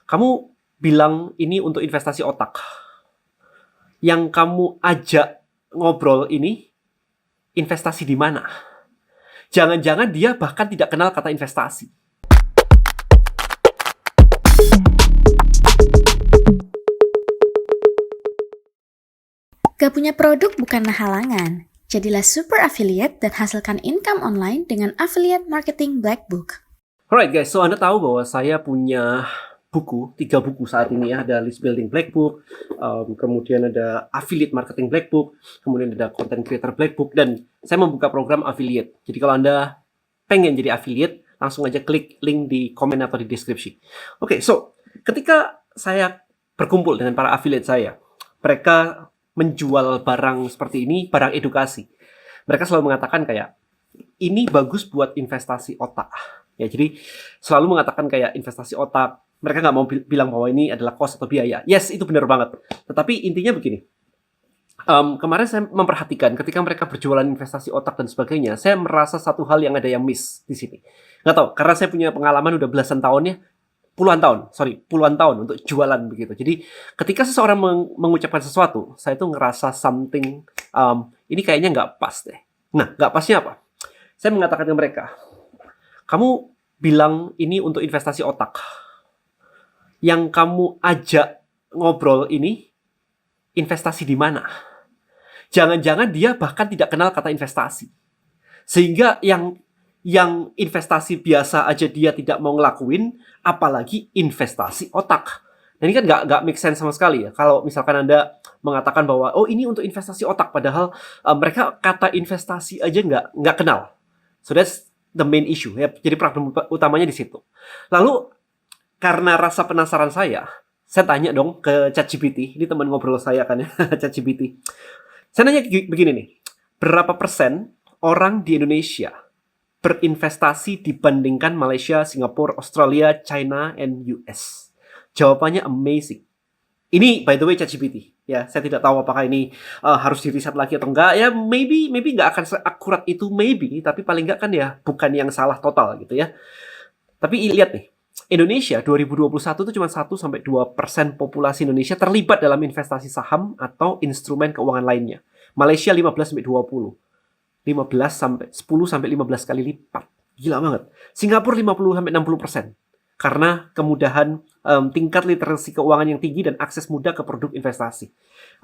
Kamu bilang ini untuk investasi otak. Yang kamu ajak ngobrol ini investasi di mana? Jangan-jangan dia bahkan tidak kenal kata investasi. Gak punya produk bukanlah halangan. Jadilah super affiliate dan hasilkan income online dengan Affiliate Marketing Black Book. Alright guys, so Anda tahu bahwa saya punya buku, 3 buku saat ini ya. Ada List Building Black Book, kemudian ada Affiliate Marketing Black Book, kemudian ada Content Creator Black Book, dan saya membuka program affiliate. Jadi kalau Anda pengen jadi affiliate, langsung aja klik link di komen atau di deskripsi. Oke, so ketika saya berkumpul dengan para affiliate saya, mereka menjual barang seperti ini, barang edukasi. Mereka selalu mengatakan kayak, ini bagus buat investasi otak. Ya, jadi selalu mengatakan kayak investasi otak. Mereka nggak mau bilang bahwa ini adalah cost atau biaya. Yes, itu benar banget. Tetapi intinya begini. Kemarin saya memperhatikan ketika mereka berjualan investasi otak dan sebagainya, saya merasa satu hal yang ada yang miss di sini. Nggak tahu, karena saya punya pengalaman udah belasan tahun ya, puluhan tahun untuk jualan begitu. Jadi ketika seseorang mengucapkan sesuatu, saya tuh ngerasa something, ini kayaknya nggak pas deh. Nah, nggak pasnya apa? Saya mengatakan ke mereka, kamu bilang ini untuk investasi otak. Yang kamu ajak ngobrol ini investasi di mana? Jangan-jangan dia bahkan tidak kenal kata investasi. Sehingga yang investasi biasa aja dia tidak mau ngelakuin, apalagi investasi otak. Nah, ini kan nggak make sense sama sekali ya. Kalau misalkan Anda mengatakan bahwa, oh ini untuk investasi otak, padahal mereka kata investasi aja nggak kenal. So that's the main issue ya. Jadi problem utamanya di situ. Lalu karena rasa penasaran saya tanya dong ke ChatGPT. Ini teman ngobrol saya kan ya, ChatGPT. Saya nanya begini nih, berapa persen orang di Indonesia berinvestasi dibandingkan Malaysia, Singapura, Australia, China, and US? Jawabannya amazing. Ini by the way ChatGPT. Ya, saya tidak tahu apakah ini harus diriset lagi atau enggak. Ya, maybe nggak akan seakurat itu maybe, tapi paling nggak kan ya bukan yang salah total gitu ya. Tapi lihat nih, Indonesia 2021 itu cuma 1-2% populasi Indonesia terlibat dalam investasi saham atau instrumen keuangan lainnya. Malaysia 15-20. 10-15 kali lipat. Gila banget. Singapura 50-60%. Karena kemudahan tingkat literasi keuangan yang tinggi dan akses mudah ke produk investasi.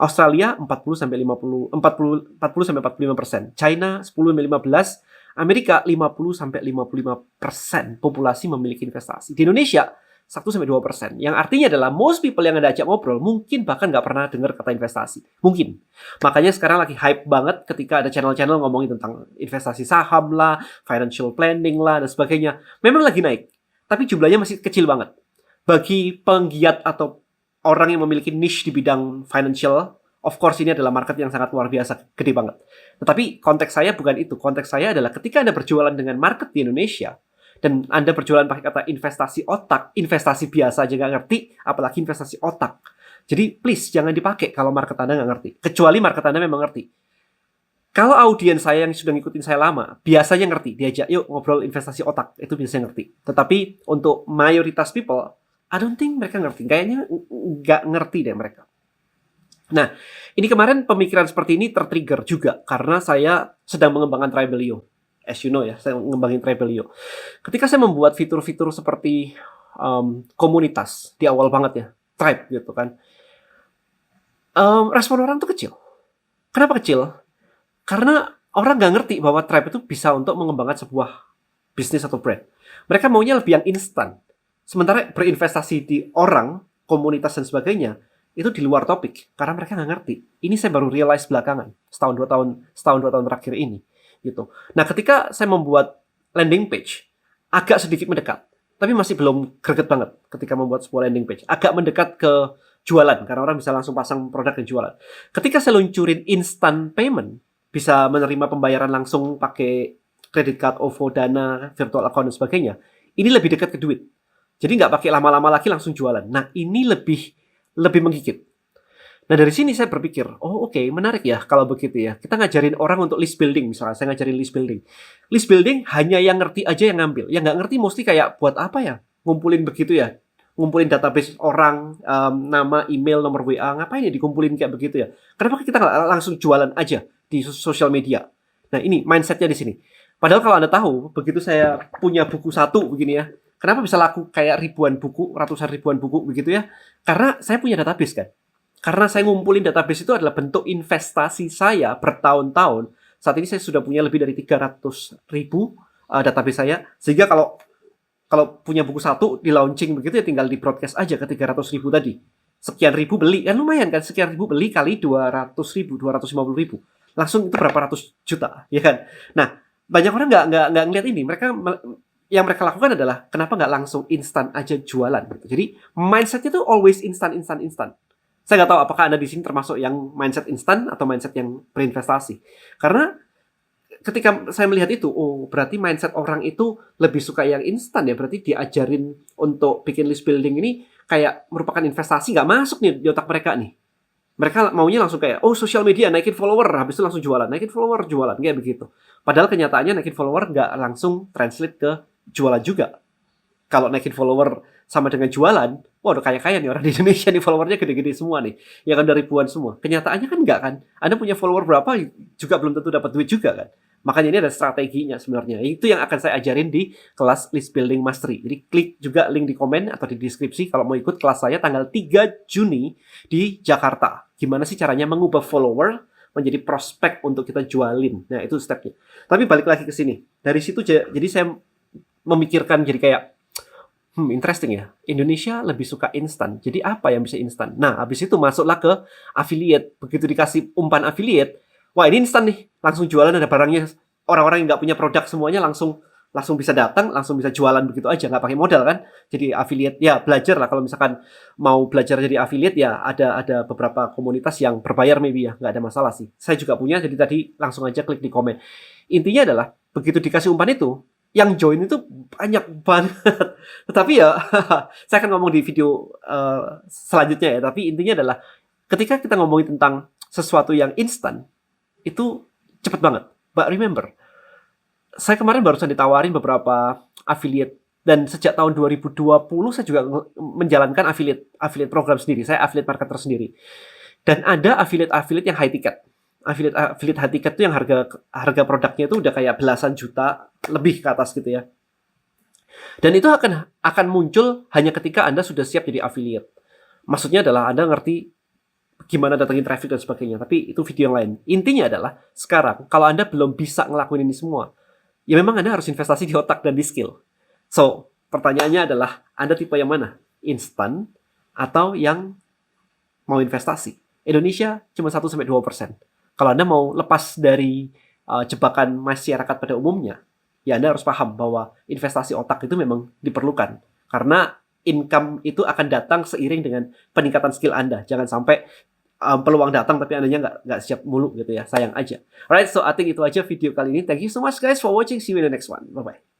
Australia 40-45%, China 10-15%, Amerika 50-55% populasi memiliki investasi. Di Indonesia 1-2%. Yang artinya adalah most people yang Anda ajak ngobrol mungkin bahkan nggak pernah dengar kata investasi. Mungkin. Makanya sekarang lagi hype banget ketika ada channel-channel ngomongin tentang investasi saham lah, financial planning lah, dan sebagainya. Memang lagi naik. Tapi jumlahnya masih kecil banget. Bagi penggiat atau orang yang memiliki niche di bidang financial, of course ini adalah market yang sangat luar biasa, gede banget. Tetapi konteks saya bukan itu. Konteks saya adalah ketika Anda berjualan dengan market di Indonesia, dan Anda berjualan pakai kata investasi otak, investasi biasa aja nggak ngerti, apalagi investasi otak. Jadi please jangan dipakai kalau market Anda nggak ngerti. Kecuali market Anda memang ngerti. Kalau audiens saya yang sudah ngikutin saya lama, biasanya ngerti. Diajak, yuk ngobrol investasi otak. Itu biasanya ngerti. Tetapi untuk mayoritas people, I don't think mereka ngerti. Kayaknya nggak ngerti deh mereka. Nah, ini kemarin pemikiran seperti ini tertrigger juga. Karena saya sedang mengembangkan Tribelio. As you know ya, saya mengembangin Tribelio. Ketika saya membuat fitur-fitur seperti komunitas, di awal banget ya, tribe gitu kan. Respon orang tuh kecil. Kenapa kecil? Karena orang nggak ngerti bahwa tribe itu bisa untuk mengembangkan sebuah bisnis atau brand. Mereka maunya lebih yang instan. Sementara berinvestasi di orang, komunitas dan sebagainya, itu di luar topik. Karena mereka nggak ngerti. Ini saya baru realize belakangan. Setahun dua tahun terakhir ini. Gitu. Nah, ketika saya membuat landing page, agak sedikit mendekat. Tapi masih belum greget banget ketika membuat sebuah landing page. Agak mendekat ke jualan. Karena orang bisa langsung pasang produk dan jualan. Ketika saya luncurin instant payment, bisa menerima pembayaran langsung pakai credit card, OVO, Dana, virtual account, dan sebagainya. Ini lebih dekat ke duit. Jadi nggak pakai lama-lama lagi langsung jualan. Nah, ini lebih menggigit. Nah, dari sini saya berpikir, oh oke, menarik ya kalau begitu ya. Kita ngajarin orang untuk list building, misalnya saya ngajarin list building. List building hanya yang ngerti aja yang ngambil. Yang nggak ngerti mesti kayak buat apa ya? Ngumpulin begitu ya. ngumpulin database orang, nama, email, nomor WA, ngapain ya dikumpulin kayak begitu ya? Kenapa kita nggak langsung jualan aja di sosial media? Nah, ini mindsetnya di sini. Padahal kalau Anda tahu, begitu saya punya buku satu begini ya, kenapa bisa laku kayak ribuan buku, ratusan ribuan buku begitu ya? Karena saya punya database kan. Karena saya ngumpulin database itu adalah bentuk investasi saya bertahun-tahun. Saat ini saya sudah punya lebih dari 300.000 database saya. Sehingga kalau kalau punya buku satu di launching begitu ya tinggal di broadcast aja ke 300.000 tadi. Sekian ribu beli, kan lumayan kan, sekian ribu beli kali 200.000, 250.000. Langsung itu berapa ratus juta, ya kan? Nah, banyak orang nggak ngeliat ini. Yang mereka lakukan adalah kenapa nggak langsung instan aja jualan. Gitu. Jadi mindsetnya tuh always instan. Saya nggak tahu apakah Anda di sini termasuk yang mindset instan atau mindset yang berinvestasi. Karena ketika saya melihat itu, oh berarti mindset orang itu lebih suka yang instan ya. Berarti diajarin untuk bikin list building ini kayak merupakan investasi, nggak masuk nih di otak mereka nih. Mereka maunya langsung kayak, oh social media naikin follower, habis itu langsung jualan, naikin follower, jualan, kayak begitu. Padahal kenyataannya naikin follower nggak langsung translate ke jualan juga. Kalau naikin follower sama dengan jualan, wah udah kaya-kaya nih orang di Indonesia nih, followernya gede-gede semua nih. Ya kan, dari ribuan semua. Kenyataannya kan enggak kan. Anda punya follower berapa juga belum tentu dapat duit juga kan. Makanya ini ada strateginya sebenarnya. Itu yang akan saya ajarin di kelas List Building Mastery. Jadi klik juga link di komen atau di deskripsi kalau mau ikut kelas saya tanggal 3 Juni di Jakarta. Gimana sih caranya mengubah follower menjadi prospek untuk kita jualin. Nah, itu stepnya. Tapi balik lagi ke sini. Dari situ jadi saya memikirkan jadi kayak interesting ya. Indonesia lebih suka instan. Jadi apa yang bisa instan? Nah, habis itu masuklah ke affiliate. Begitu dikasih umpan affiliate, wah ini instan nih. Langsung jualan, ada barangnya. Orang-orang yang nggak punya produk semuanya langsung bisa datang, langsung bisa jualan begitu aja. Nggak pakai modal kan. Jadi affiliate, ya belajar lah. Kalau misalkan mau belajar jadi affiliate, ya ada beberapa komunitas yang berbayar maybe ya. Nggak ada masalah sih. Saya juga punya, jadi tadi langsung aja klik di komen. Intinya adalah, begitu dikasih umpan itu, yang join itu banyak banget. Tetapi ya, saya akan ngomong di video selanjutnya ya. Tapi intinya adalah, ketika kita ngomongin tentang sesuatu yang instan, itu cepet banget. But remember, saya kemarin barusan ditawarin beberapa affiliate. Dan sejak tahun 2020, saya juga menjalankan affiliate program sendiri. Saya affiliate marketer sendiri. Dan ada affiliate yang high ticket. Affiliate high ticket itu yang harga produknya itu udah kayak belasan juta lebih ke atas gitu ya. Dan itu akan muncul hanya ketika Anda sudah siap jadi affiliate. Maksudnya adalah Anda ngerti gimana datangin traffic dan sebagainya. Tapi itu video yang lain. Intinya adalah sekarang kalau Anda belum bisa ngelakuin ini semua, ya memang Anda harus investasi di otak dan di skill. So, pertanyaannya adalah Anda tipe yang mana? Instan atau yang mau investasi? Indonesia cuma 1-2%. Kalau Anda mau lepas dari jebakan masyarakat pada umumnya, ya Anda harus paham bahwa investasi otak itu memang diperlukan. Karena income itu akan datang seiring dengan peningkatan skill Anda. Jangan sampai peluang datang tapi Anda nggak siap mulu gitu ya. Sayang aja. Alright, so I think itu aja video kali ini. Thank you so much guys for watching. See you in the next one. Bye-bye.